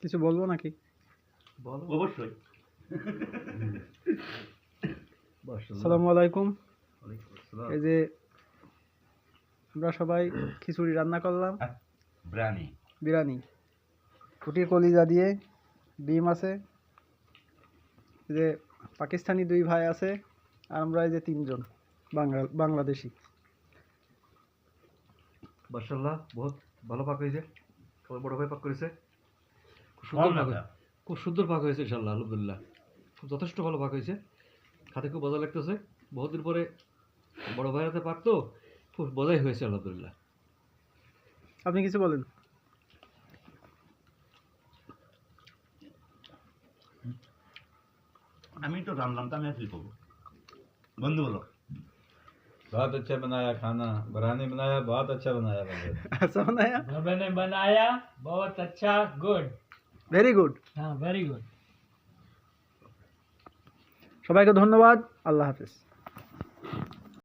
কিছু বলবো নাকি? বলো অবশ্যই। আসসালামু আলাইকুম। এই যে আমরা সবাই খিচুড়ি রান্না করলাম, বিরিয়ানি, ফুটির কলিজা দিয়ে, ডিম আছে, এই যে পাকিস্তানি 2 ভাই আছে, আর আমরা এই যে 3 জন বাংলাদেশি। মাশাআল্লাহ, বহুত ভালো পাক হয়েছে। সবাই বড় ভাই পাক করেছে। খুব সুন্দর পাক হয়েছে ইনশাআল্লাহ, আলহামদুলিল্লাহ। খুব যথেষ্ট ভালো পাক হয়েছে। খাতে খুব মজা লাগতেছে। বহুদিন পরে বড় ভাইয়ের হাতে পাক তো খুব মজাই হয়েছে আলহামদুলিল্লাহ। আপনি কিছু বলেন। আমি তো রান্নাম, আমি আর কি করবো? বন্ধু বলো। बहुत अच्छा बनाया खाना, बिरयानी बनाया, बहुत अच्छा बनाया बंदे। अच्छा बनाया, मैंने बनाया बहुत अच्छा, गुड, ভেরি গুড। हाँ वेरी गुड। সবাইকে ধন্যবাদ। আল্লাহ হাফেজ।